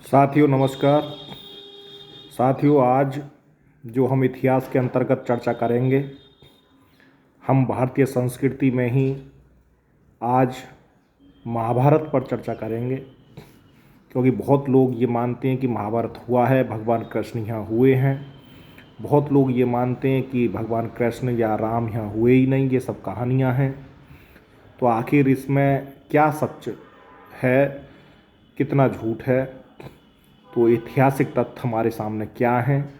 साथियों नमस्कार। साथियों, आज जो हम इतिहास के अंतर्गत चर्चा करेंगे, हम भारतीय संस्कृति में ही आज महाभारत पर चर्चा करेंगे, क्योंकि बहुत लोग ये मानते हैं कि महाभारत हुआ है, भगवान कृष्ण यहाँ हुए हैं। बहुत लोग ये मानते हैं कि भगवान कृष्ण या राम यहाँ हुए ही नहीं, ये सब कहानियाँ हैं। तो आखिर इसमें क्या सच है, कितना झूठ है? तो ऐतिहासिक तथ्य हमारे सामने क्या हैं,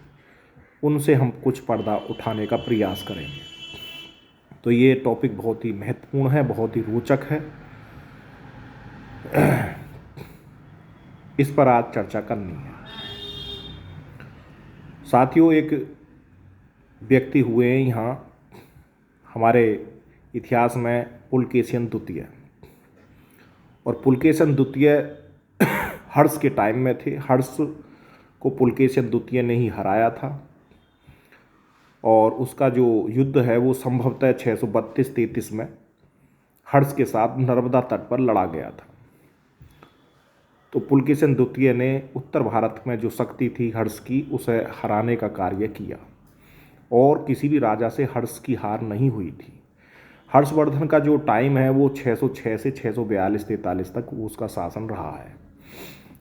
उनसे हम कुछ पर्दा उठाने का प्रयास करेंगे। तो ये टॉपिक बहुत ही महत्वपूर्ण है, बहुत ही रोचक है। इस पर आज चर्चा करनी है। साथियों, एक व्यक्ति हुए हैं यहाँ हमारे इतिहास में, पुलकेशिन द्वितीय। और पुलकेशिन द्वितीय हर्ष के टाइम में थे। हर्ष को पुलकेशिन द्वितीय ने ही हराया था, और उसका जो युद्ध है वो संभवतः 632-33 में हर्ष के साथ नर्मदा तट पर लड़ा गया था। तो पुलकेशिन द्वितीय ने उत्तर भारत में जो शक्ति थी हर्ष की, उसे हराने का कार्य किया, और किसी भी राजा से हर्ष की हार नहीं हुई थी। हर्षवर्धन का जो टाइम है वो 606 से 642-43 तक उसका शासन रहा है।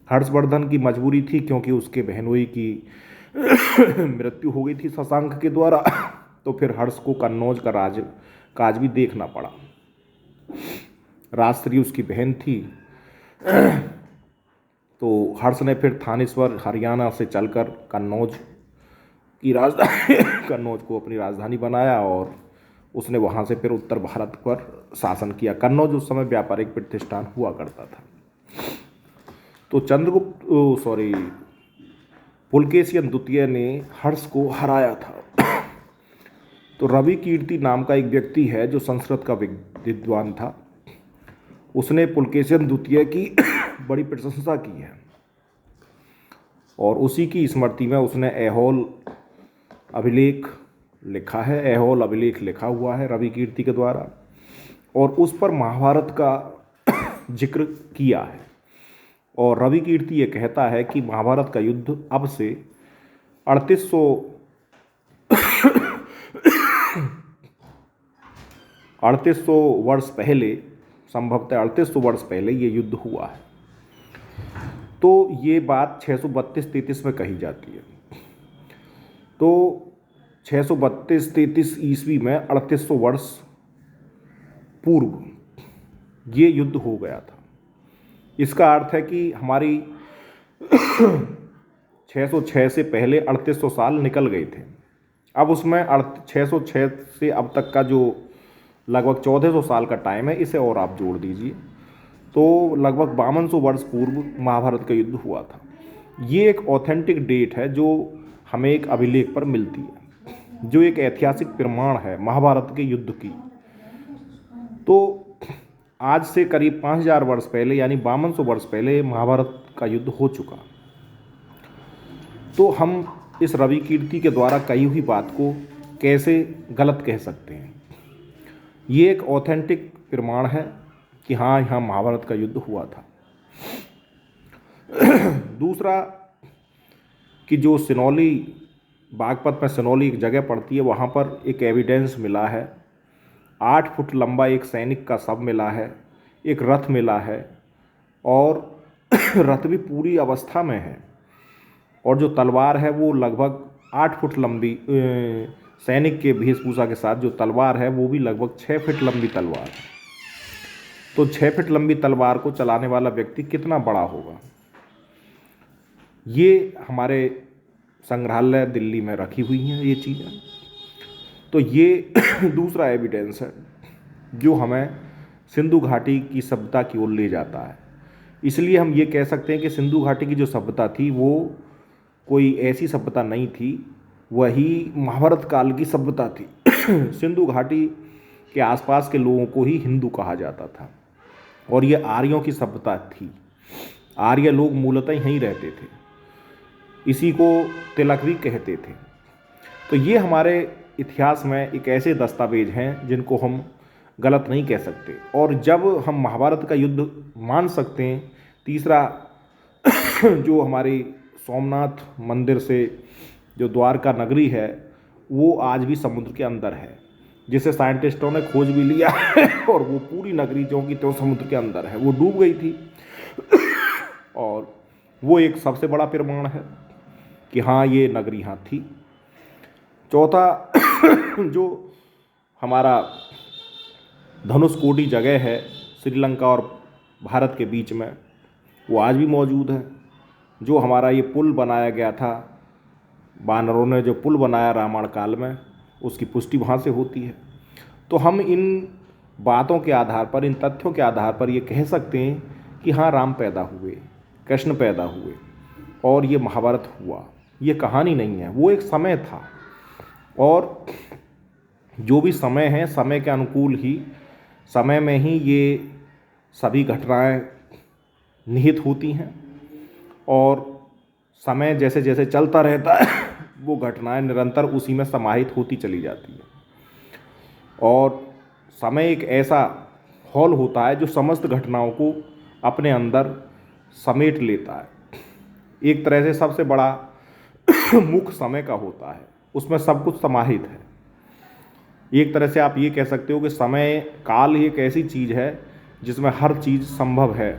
हर्षवर्धन की मजबूरी थी, क्योंकि उसके बहनोई की मृत्यु हो गई थी शशांक के द्वारा। तो फिर हर्ष को कन्नौज का काज भी देखना पड़ा। राजश्री उसकी बहन थी। तो हर्ष ने फिर थानेश्वर हरियाणा से चलकर कन्नौज की राजधानी कन्नौज को अपनी राजधानी बनाया, और उसने वहाँ से फिर उत्तर भारत पर शासन किया। कन्नौज उस समय व्यापारिक प्रतिष्ठान हुआ करता था। तो पुलकेशिन द्वितीय ने हर्ष को हराया था। तो रवि कीर्ति नाम का एक व्यक्ति है जो संस्कृत का विद्वान था। उसने पुलकेशिन द्वितीय की बड़ी प्रशंसा की है, और उसी की स्मृति में उसने ऐहोल अभिलेख लिखा है। ऐहोल अभिलेख लिखा हुआ है रवि कीर्ति के द्वारा, और उस पर महाभारत का जिक्र किया है। और रवि कीर्ति ये कहता है कि महाभारत का युद्ध अब से 3800 वर्ष पहले, संभवतः 3800 वर्ष पहले ये युद्ध हुआ है। तो ये बात 632-33 में कही जाती है। तो 632-33 ईस्वी में 3800 वर्ष पूर्व ये युद्ध हो गया था। इसका अर्थ है कि हमारी 606 से पहले 3800 साल निकल गए थे। अब उसमें 606 से अब तक का जो लगभग 1400 साल का टाइम है, इसे और आप जोड़ दीजिए, तो लगभग 5200 वर्ष पूर्व महाभारत का युद्ध हुआ था। ये एक ऑथेंटिक डेट है जो हमें एक अभिलेख पर मिलती है, जो एक ऐतिहासिक प्रमाण है महाभारत के युद्ध की। तो आज से करीब 5000 वर्ष पहले, यानी 5200 वर्ष पहले महाभारत का युद्ध हो चुका। तो हम इस रवि कीर्ति के द्वारा कही हुई बात को कैसे गलत कह सकते हैं? ये एक ऑथेंटिक प्रमाण है कि हाँ, यहाँ महाभारत का युद्ध हुआ था। दूसरा कि जो सिनौली, बागपत में सिनौली एक जगह पड़ती है, वहाँ पर एक एविडेंस मिला है। 8 फुट लंबा एक सैनिक का शव मिला है, एक रथ मिला है, और रथ भी पूरी अवस्था में है, और जो तलवार है वो लगभग 8 फुट लंबी, सैनिक के वेशभूषा के साथ जो तलवार है वो भी लगभग 6 फीट लंबी तलवार है। तो 6 फीट लंबी तलवार को चलाने वाला व्यक्ति कितना बड़ा होगा? ये हमारे संग्रहालय दिल्ली में रखी हुई हैं ये चीज़ें। तो ये दूसरा एविडेंस है जो हमें सिंधु घाटी की सभ्यता की ओर ले जाता है। इसलिए हम ये कह सकते हैं कि सिंधु घाटी की जो सभ्यता थी वो कोई ऐसी सभ्यता नहीं थी, वही महाभारत काल की सभ्यता थी। सिंधु घाटी के आसपास के लोगों को ही हिंदू कहा जाता था, और ये आर्यों की सभ्यता थी। आर्य लोग मूलतः यहीं रहते थे, इसी को तिलक भी कहते थे। तो ये हमारे इतिहास में एक ऐसे दस्तावेज हैं जिनको हम गलत नहीं कह सकते। और जब हम महाभारत का युद्ध मान सकते हैं, तीसरा जो हमारी सोमनाथ मंदिर से जो द्वारका नगरी है वो आज भी समुद्र के अंदर है, जिसे साइंटिस्टों ने खोज भी लिया है और वो पूरी नगरी जो कि तो समुद्र के अंदर है, वो डूब गई थी। और वो एक सबसे बड़ा प्रमाण है कि हाँ ये नगरी यहाँ थी। चौथा जो हमारा धनुषकोटी जगह है श्रीलंका और भारत के बीच में, वो आज भी मौजूद है। जो हमारा ये पुल बनाया गया था, वानरों ने जो पुल बनाया रामायण काल में, उसकी पुष्टि वहाँ से होती है। तो हम इन बातों के आधार पर, इन तथ्यों के आधार पर ये कह सकते हैं कि हाँ राम पैदा हुए, कृष्ण पैदा हुए और ये महाभारत हुआ। ये कहानी नहीं है, वो एक समय था। और जो भी समय है, समय के अनुकूल ही, समय में ही ये सभी घटनाएं निहित होती हैं। और समय जैसे जैसे चलता रहता है वो घटनाएं निरंतर उसी में समाहित होती चली जाती है। और समय एक ऐसा हॉल होता है जो समस्त घटनाओं को अपने अंदर समेट लेता है। एक तरह से सबसे बड़ा मुख समय का होता है, उसमें सब कुछ समाहित है। एक तरह से आप ये कह सकते हो कि समय काल ही एक ऐसी चीज़ है जिसमें हर चीज़ संभव है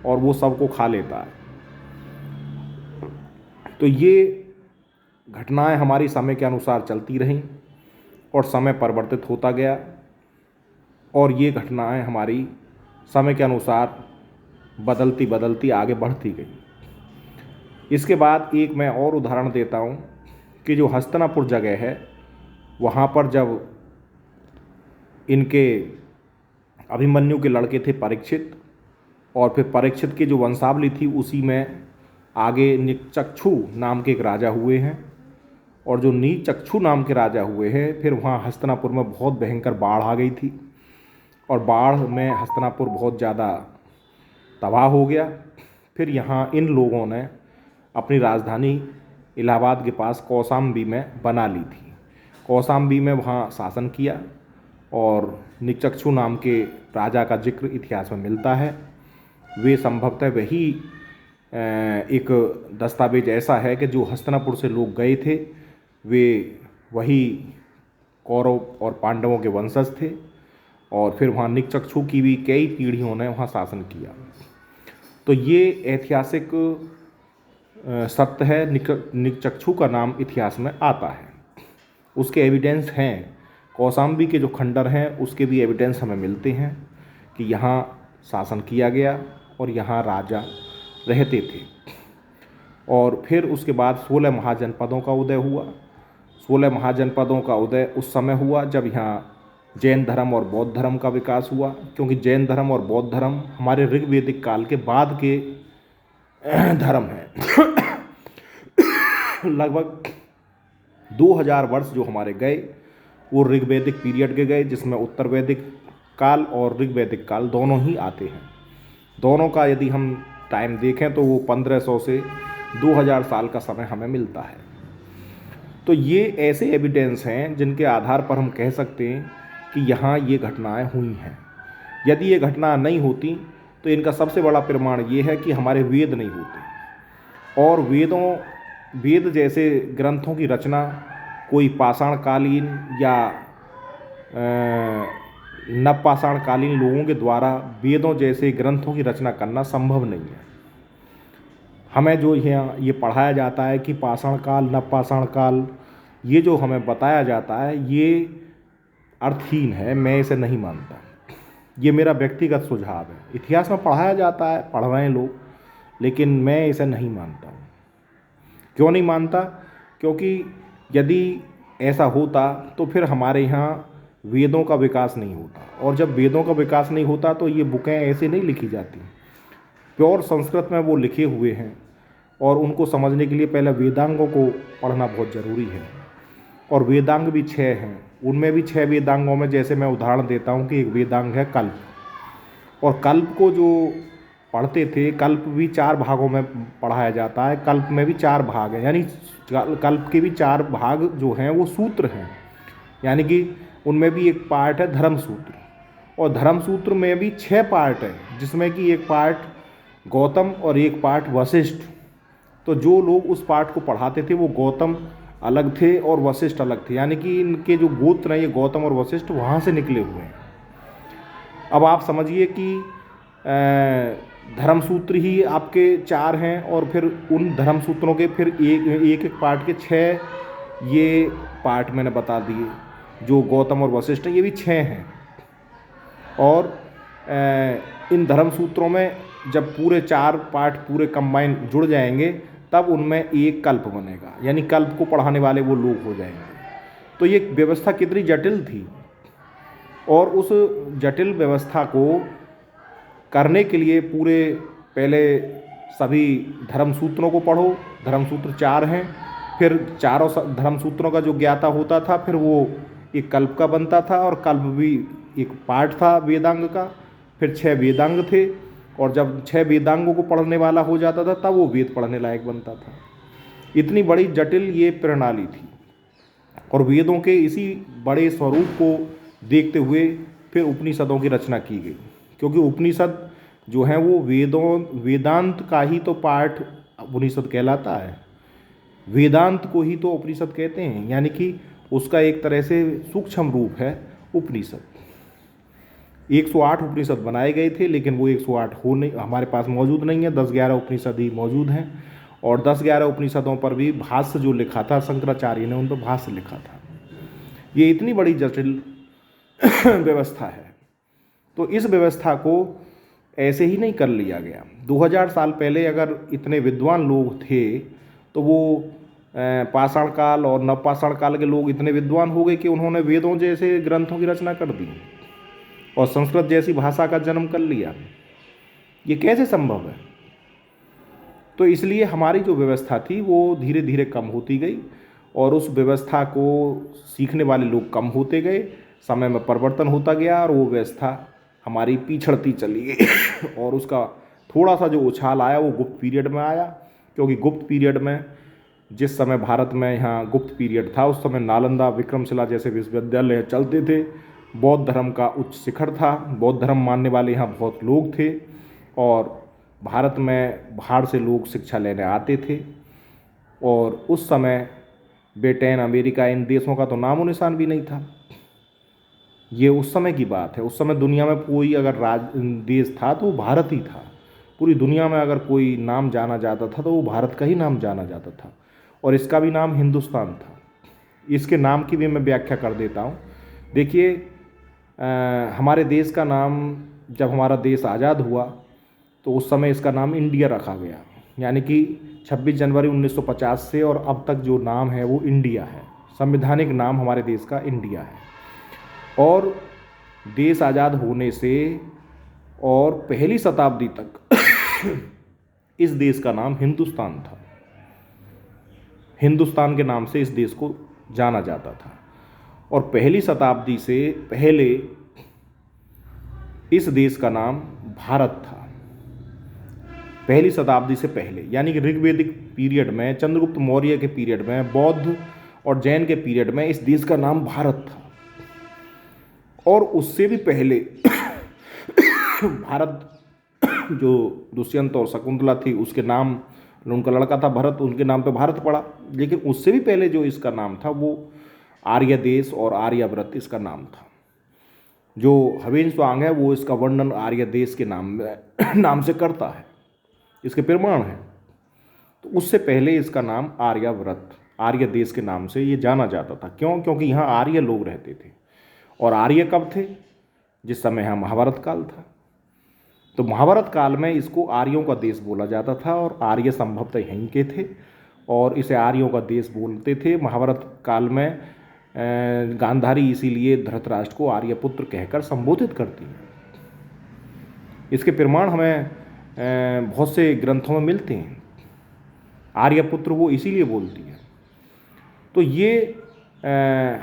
और वो सबको खा लेता है। तो ये घटनाएं हमारी समय के अनुसार चलती रहीं और समय परिवर्तित होता गया, और ये घटनाएं हमारी समय के अनुसार बदलती बदलती आगे बढ़ती गई। इसके बाद एक मैं और उदाहरण देता हूँ कि जो हस्तिनापुर जगह है, वहाँ पर जब इनके अभिमन्यु के लड़के थे परीक्षित, और फिर परीक्षित की जो वंशावली थी उसी में आगे नीचक्षु नाम के एक राजा हुए हैं। और जो नीचक्षु नाम के राजा हुए हैं, फिर वहाँ हस्तिनापुर में बहुत भयंकर बाढ़ आ गई थी और बाढ़ में हस्तिनापुर बहुत ज़्यादा तबाह हो गया। फिर यहाँ इन लोगों ने अपनी राजधानी इलाहाबाद के पास कौशाम्बी में बना ली थी। कौशाम्बी में वहाँ शासन किया और नीचक्षु नाम के राजा का जिक्र इतिहास में मिलता है। वे संभवतः वही एक दस्तावेज ऐसा है कि जो हस्तिनापुर से लोग गए थे वे वही कौरव और पांडवों के वंशज थे, और फिर वहाँ नीचक्षु की भी कई पीढ़ियों ने वहाँ शासन किया। तो ये ऐतिहासिक सत्य है, नीचक्षु का नाम इतिहास में आता है, उसके एविडेंस हैं। कौशाम्बी के जो खंडर हैं उसके भी एविडेंस हमें मिलते हैं कि यहाँ शासन किया गया और यहाँ राजा रहते थे। और फिर उसके बाद 16 महाजनपदों का उदय हुआ। 16 महाजनपदों का उदय उस समय हुआ जब यहाँ जैन धर्म और बौद्ध धर्म का विकास हुआ, क्योंकि जैन धर्म और बौद्ध धर्म हमारे ऋग्वेदिक काल के बाद के धर्म हैं। लगभग 2000 वर्ष जो हमारे गए वो ऋग्वेदिक पीरियड के गए, जिसमें उत्तर वैदिक काल और ऋग्वेदिक काल दोनों ही आते हैं। दोनों का यदि हम टाइम देखें तो वो 1500 से 2000 साल का समय हमें मिलता है। तो ये ऐसे एविडेंस हैं जिनके आधार पर हम कह सकते हैं कि यहाँ ये घटनाएं हुई हैं। यदि ये घटना नहीं होती तो इनका सबसे बड़ा प्रमाण ये है कि हमारे वेद नहीं होते। और वेद जैसे ग्रंथों की रचना कोई पाषाणकालीन या नवपाषाणकालीन लोगों के द्वारा वेदों जैसे ग्रंथों की रचना करना संभव नहीं है। हमें जो यहाँ ये पढ़ाया जाता है कि पाषाण काल, नवपाषाण काल, ये जो हमें बताया जाता है ये अर्थहीन है। मैं इसे नहीं मानता। ये मेरा व्यक्तिगत सुझाव है। इतिहास में पढ़ाया जाता है, पढ़ रहे हैं लोग, लेकिन मैं इसे नहीं मानता हूँ। क्यों नहीं मानता? क्योंकि यदि ऐसा होता तो फिर हमारे यहाँ वेदों का विकास नहीं होता, और जब वेदों का विकास नहीं होता तो ये बुकें ऐसे नहीं लिखी जाती। प्योर संस्कृत में वो लिखे हुए हैं, और उनको समझने के लिए पहले वेदांगों को पढ़ना बहुत ज़रूरी है। और वेदांग भी 6 हैं। उनमें भी 6 वेदांगों में जैसे मैं उदाहरण देता हूँ कि एक वेदांग है कल्प, और कल्प को जो पढ़ते थे, कल्प भी 4 भागों में पढ़ाया जाता है। कल्प में भी 4 भाग हैं, यानी कल्प के भी 4 भाग जो हैं वो सूत्र हैं, यानी कि उनमें भी एक पार्ट है धर्म सूत्र। और धर्मसूत्र में भी 6 पार्ट है, जिसमें कि एक पार्ट गौतम और एक पार्ट वशिष्ठ। तो जो लोग उस पार्ट को पढ़ाते थे वो गौतम अलग थे और वशिष्ठ अलग थे, यानी कि इनके जो गोत्र हैं ये गौतम और वशिष्ठ वहाँ से निकले हुए हैं। अब आप समझिए कि धर्मसूत्र ही आपके 4 हैं और फिर उन धर्मसूत्रों के फिर एक एक पार्ट के 6 ये पार्ट मैंने बता दिए। जो गौतम और वशिष्ठ हैं ये भी 6 हैं। और इन धर्मसूत्रों में जब पूरे 4 पार्ट पूरे कंबाइन जुड़ जाएंगे तब उनमें एक कल्प बनेगा, यानी कल्प को पढ़ाने वाले वो लोग हो जाएंगे। तो ये व्यवस्था कितनी जटिल थी, और उस जटिल व्यवस्था को करने के लिए पूरे पहले सभी धर्मसूत्रों को पढ़ो। धर्मसूत्र 4 हैं, फिर चारों धर्मसूत्रों का जो ज्ञाता होता था फिर वो एक कल्प का बनता था, और कल्प भी एक पार्ट था वेदांग का। फिर 6 वेदांग थे, और जब 6 वेदांगों को पढ़ने वाला हो जाता था तब वो वेद पढ़ने लायक बनता था। इतनी बड़ी जटिल ये प्रणाली थी, और वेदों के इसी बड़े स्वरूप को देखते हुए फिर उपनिषदों की रचना की गई। क्योंकि उपनिषद जो है वो वेदांत का ही तो पाठ उपनिषद कहलाता है। वेदांत को ही तो उपनिषद कहते हैं, यानी कि उसका एक तरह से सूक्ष्म रूप है उपनिषद। 108 उपनिषद बनाए गए थे, लेकिन वो 108 हमारे पास मौजूद नहीं है। 10-11 उपनिषद ही मौजूद हैं, और 10-11 उपनिषदों पर भी भाष्य जो लिखा था शंकराचार्य ने, उन पर भाष्य लिखा था। ये इतनी बड़ी जटिल व्यवस्था है। तो इस व्यवस्था को ऐसे ही नहीं कर लिया गया। 2000 साल पहले अगर इतने विद्वान लोग थे तो वो पाषाण काल और नवपाषाण काल के लोग इतने विद्वान हो गए कि उन्होंने वेदों जैसे ग्रंथों की रचना कर दी और संस्कृत जैसी भाषा का जन्म कर लिया। ये कैसे संभव है? तो इसलिए हमारी जो व्यवस्था थी वो धीरे धीरे कम होती गई, और उस व्यवस्था को सीखने वाले लोग कम होते गए। समय में परिवर्तन होता गया और वो व्यवस्था हमारी पिछड़ती चली गई और उसका थोड़ा सा जो उछाल आया वो गुप्त पीरियड में आया। क्योंकि गुप्त पीरियड में जिस समय भारत में यहाँ गुप्त पीरियड था, उस समय नालंदा, विक्रमशिला जैसे विश्वविद्यालय चलते थे। बौद्ध धर्म का उच्च शिखर था, बौद्ध धर्म मानने वाले यहाँ बहुत लोग थे, और भारत में बाहर से लोग शिक्षा लेने आते थे। और उस समय ब्रिटेन, अमेरिका, इन देशों का तो नामो निशान भी नहीं था। ये उस समय की बात है। उस समय दुनिया में कोई अगर देश था तो वो भारत ही था। पूरी दुनिया में अगर कोई नाम जाना जाता था तो वो भारत का ही नाम जाना जाता था, और इसका भी नाम हिंदुस्तान था। इसके नाम की भी मैं व्याख्या कर देता हूँ। देखिए, हमारे देश का नाम, जब हमारा देश आज़ाद हुआ तो उस समय इसका नाम इंडिया रखा गया, यानी कि 26 जनवरी 1950 से और अब तक जो नाम है वो इंडिया है। संवैधानिक नाम हमारे देश का इंडिया है। और देश आज़ाद होने से और पहली शताब्दी तक इस देश का नाम हिंदुस्तान था। हिंदुस्तान के नाम से इस देश को जाना जाता था, और पहली शताब्दी से पहले इस देश का नाम भारत था। पहली शताब्दी से पहले, यानी कि ऋग्वेदिक पीरियड में, चंद्रगुप्त मौर्य के पीरियड में, बौद्ध और जैन के पीरियड में इस देश का नाम भारत था। और उससे भी पहले भारत, जो दुष्यंत और शकुंतला थी उसके नाम, उनका लड़का था भरत, उनके नाम पे भारत पड़ा। लेकिन उससे भी पहले जो इसका नाम था वो आर्य देश और आर्यावर्त इसका नाम था। जो हवेन स्वांग है वो इसका वर्णन आर्य देश के नाम से करता है, इसके प्रमाण हैं। तो उससे पहले इसका नाम आर्यावर्त, आर्य देश के नाम से ये जाना जाता था। क्यों? क्योंकि यहाँ आर्य लोग रहते थे। और आर्य कब थे? जिस समय यहाँ महाभारत काल था। तो महाभारत काल में इसको आर्यों का देश बोला जाता था, और आर्य संभवतः यहीं के थे और इसे आर्यों का देश बोलते थे। महाभारत काल में गांधारी इसीलिए धृतराष्ट्र को आर्यपुत्र कहकर संबोधित करती है। इसके प्रमाण हमें बहुत से ग्रंथों में मिलते हैं। आर्यपुत्र वो इसीलिए बोलती है। तो ये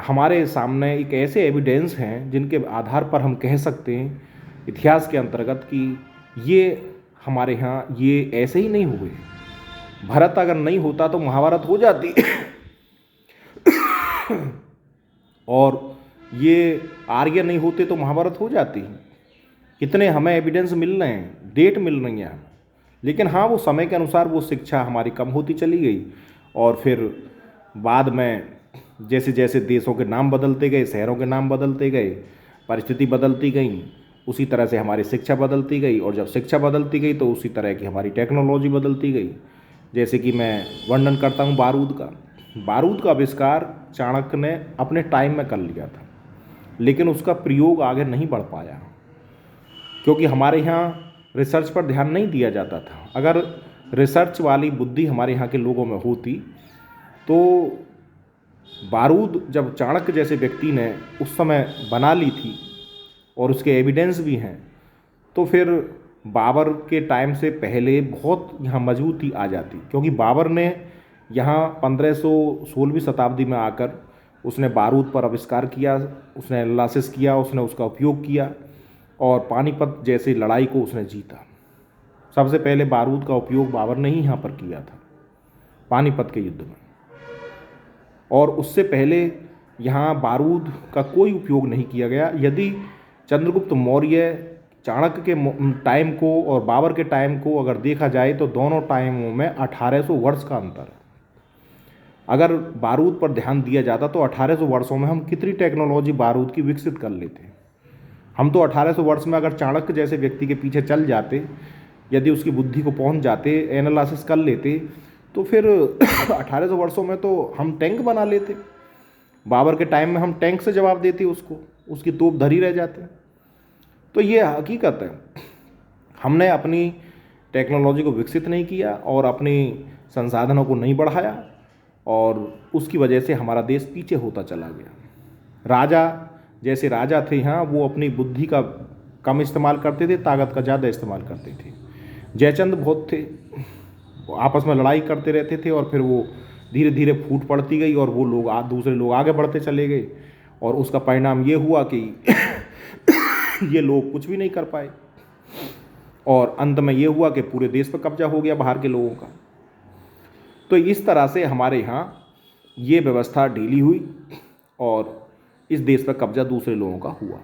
हमारे सामने एक ऐसे एविडेंस हैं जिनके आधार पर हम कह सकते हैं इतिहास के अंतर्गत कि ये हमारे यहाँ ये ऐसे ही नहीं हुए। भारत अगर नहीं होता तो महाभारत हो जाती और ये आर्य नहीं होते तो महाभारत हो जाती। कितने हमें एविडेंस मिल रहे हैं, डेट मिल रही हैं, लेकिन हाँ वो समय के अनुसार वो शिक्षा हमारी कम होती चली गई। और फिर बाद में जैसे जैसे देशों के नाम बदलते गए, शहरों के नाम बदलते गए, परिस्थिति बदलती गई, उसी तरह से हमारी शिक्षा बदलती गई। और जब शिक्षा बदलती गई तो उसी तरह की हमारी टेक्नोलॉजी बदलती गई। जैसे कि मैं वर्णन करता हूँ बारूद का। बारूद का आविष्कार चाणक्य ने अपने टाइम में कर लिया था, लेकिन उसका प्रयोग आगे नहीं बढ़ पाया, क्योंकि हमारे यहाँ रिसर्च पर ध्यान नहीं दिया जाता था। अगर रिसर्च वाली बुद्धि हमारे यहाँ के लोगों में होती तो बारूद जब चाणक्य जैसे व्यक्ति ने उस समय बना ली थी और उसके एविडेंस भी हैं, तो फिर बाबर के टाइम से पहले बहुत यहाँ मजबूती आ जाती। क्योंकि बाबर ने यहाँ 1516वीं शताब्दी में आकर उसने बारूद पर आविष्कार किया, उसने एनालिसिस किया, उसने उसका उपयोग किया और पानीपत जैसी लड़ाई को उसने जीता। सबसे पहले बारूद का उपयोग बाबर ने ही यहाँ पर किया था, पानीपत के युद्ध में। और उससे पहले यहाँ बारूद का कोई उपयोग नहीं किया गया। यदि चंद्रगुप्त मौर्य चाणक्य के टाइम को और बाबर के टाइम को अगर देखा जाए तो दोनों टाइमों में 1800 वर्ष का अंतर है। अगर बारूद पर ध्यान दिया जाता तो 1800 वर्षों में हम कितनी टेक्नोलॉजी बारूद की विकसित कर लेते। हम तो 1800 वर्ष में अगर चाणक्य जैसे व्यक्ति के पीछे चल जाते, यदि उसकी बुद्धि को पहुंच जाते, एनालिसिस कर लेते, तो फिर 1800 वर्षों में तो हम टैंक बना लेते। बाबर के टाइम में हम टैंक से जवाब देते उसको, उसकी तोप धरी रह जाते। तो ये हकीकत है, हमने अपनी टेक्नोलॉजी को विकसित नहीं किया और अपनी संसाधनों को नहीं बढ़ाया, और उसकी वजह से हमारा देश पीछे होता चला गया। राजा जैसे राजा थे यहाँ, वो अपनी बुद्धि का कम इस्तेमाल करते थे, ताकत का ज़्यादा इस्तेमाल करते थे। जयचंद बहुत थे, वो आपस में लड़ाई करते रहते थे और फिर वो धीरे धीरे फूट पड़ती गई और वो लोग दूसरे लोग आगे बढ़ते चले गए, और उसका परिणाम ये हुआ कि ये लोग कुछ भी नहीं कर पाए, और अंत में ये हुआ कि पूरे देश पर कब्जा हो गया बाहर के लोगों का। तो इस तरह से हमारे यहाँ ये व्यवस्था ढीली हुई और इस देश पर कब्जा दूसरे लोगों का हुआ।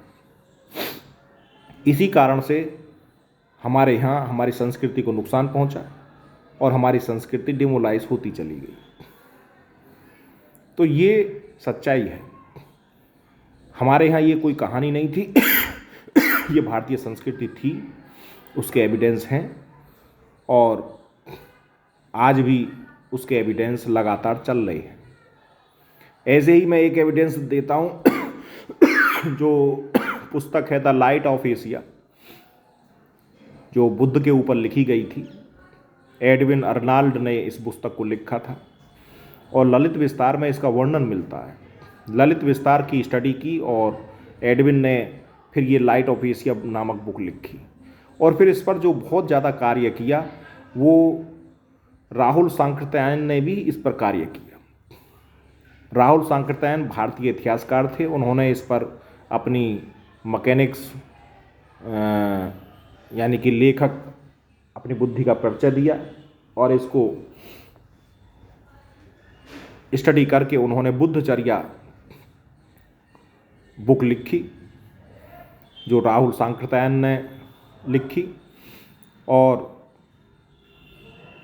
इसी कारण से हमारे यहाँ हमारी संस्कृति को नुकसान पहुँचा और हमारी संस्कृति डिमोलाइज होती चली गई। तो ये सच्चाई है। हमारे यहाँ ये कोई कहानी नहीं थी, ये भारतीय संस्कृति थी, उसके एविडेंस हैं और आज भी उसके एविडेंस लगातार चल रहे हैं। ऐसे ही मैं एक एविडेंस देता हूँ, जो पुस्तक है द लाइट ऑफ एशिया, जो बुद्ध के ऊपर लिखी गई थी। एडविन अर्नाल्ड ने इस पुस्तक को लिखा था और ललित विस्तार में इसका वर्णन मिलता है। ललित विस्तार की स्टडी की और एडविन ने फिर ये लाइट ऑफ एशिया नामक बुक लिखी, और फिर इस पर जो बहुत ज़्यादा कार्य किया वो राहुल सांकृत्यायन ने भी इस पर कार्य किया। राहुल सांकृत्यायन भारतीय इतिहासकार थे। उन्होंने इस पर अपनी मैकेनिक्स यानी कि लेखक अपनी बुद्धि का परिचय दिया और इसको स्टडी करके उन्होंने बुद्धचर्या बुक लिखी, जो राहुल सांकृत्यायन ने लिखी। और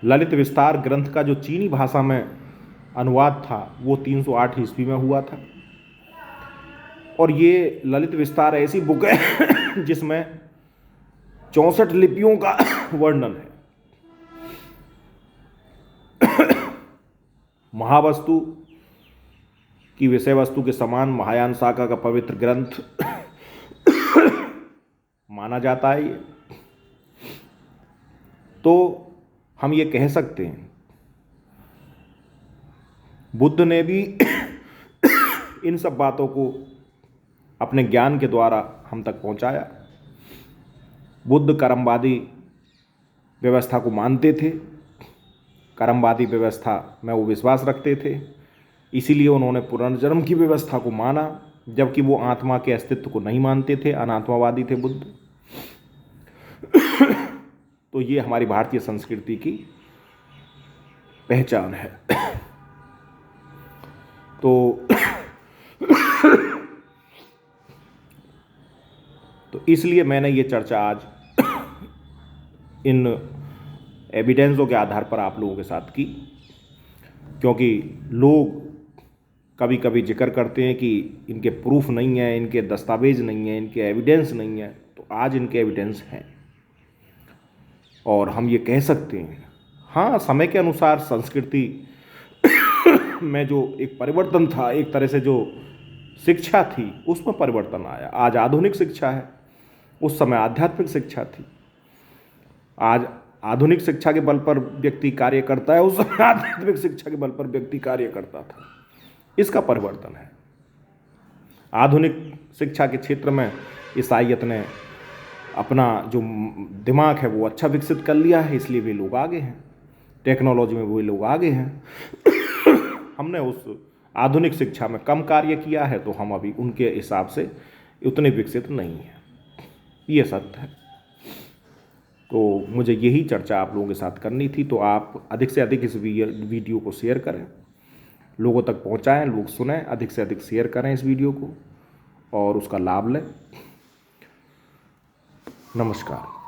ललित विस्तार ग्रंथ का जो चीनी भाषा में अनुवाद था वो 308 ईस्वी में हुआ था। और ये ललित विस्तार ऐसी बुक है जिसमें 64 लिपियों का वर्णन है। महावस्तु की विषय वस्तु के समान महायान शाखा का पवित्र ग्रंथ माना जाता है ये। तो हम ये कह सकते हैं बुद्ध ने भी इन सब बातों को अपने ज्ञान के द्वारा हम तक पहुंचाया। बुद्ध कर्मवादी व्यवस्था को मानते थे, कर्मवादी व्यवस्था में वो विश्वास रखते थे, इसीलिए उन्होंने पुनर्जन्म की व्यवस्था को माना, जबकि वो आत्मा के अस्तित्व को नहीं मानते थे, अनात्मावादी थे बुद्ध। तो ये हमारी भारतीय संस्कृति की पहचान है। तो तो इसलिए मैंने ये चर्चा आज इन एविडेंसों के आधार पर आप लोगों के साथ की, क्योंकि लोग कभी कभी जिक्र करते हैं कि इनके प्रूफ नहीं है, इनके दस्तावेज नहीं है, इनके एविडेंस नहीं है। तो आज इनके एविडेंस हैं और हम ये कह सकते हैं, हाँ, समय के अनुसार संस्कृति में जो एक परिवर्तन था, एक तरह से जो शिक्षा थी उसमें परिवर्तन आया। आज आधुनिक शिक्षा है, उस समय आध्यात्मिक शिक्षा थी। आज आधुनिक शिक्षा के बल पर व्यक्ति कार्य करता है, उस समय आध्यात्मिक शिक्षा के बल पर व्यक्ति कार्य करता था। इसका परिवर्तन है। आधुनिक शिक्षा के क्षेत्र में ईसाइयत ने अपना जो दिमाग है वो अच्छा विकसित कर लिया है, इसलिए वे लोग आगे हैं, टेक्नोलॉजी में वे लोग आगे हैं। हमने उस आधुनिक शिक्षा में कम कार्य किया है, तो हम अभी उनके हिसाब से उतने विकसित नहीं हैं। ये सत्य है। तो मुझे यही चर्चा आप लोगों के साथ करनी थी। तो आप अधिक से अधिक इस वीडियो को शेयर करें, लोगों तक पहुंचाएं, लोग सुनें, अधिक से अधिक शेयर करें इस वीडियो को और उसका लाभ लें। नमस्कार।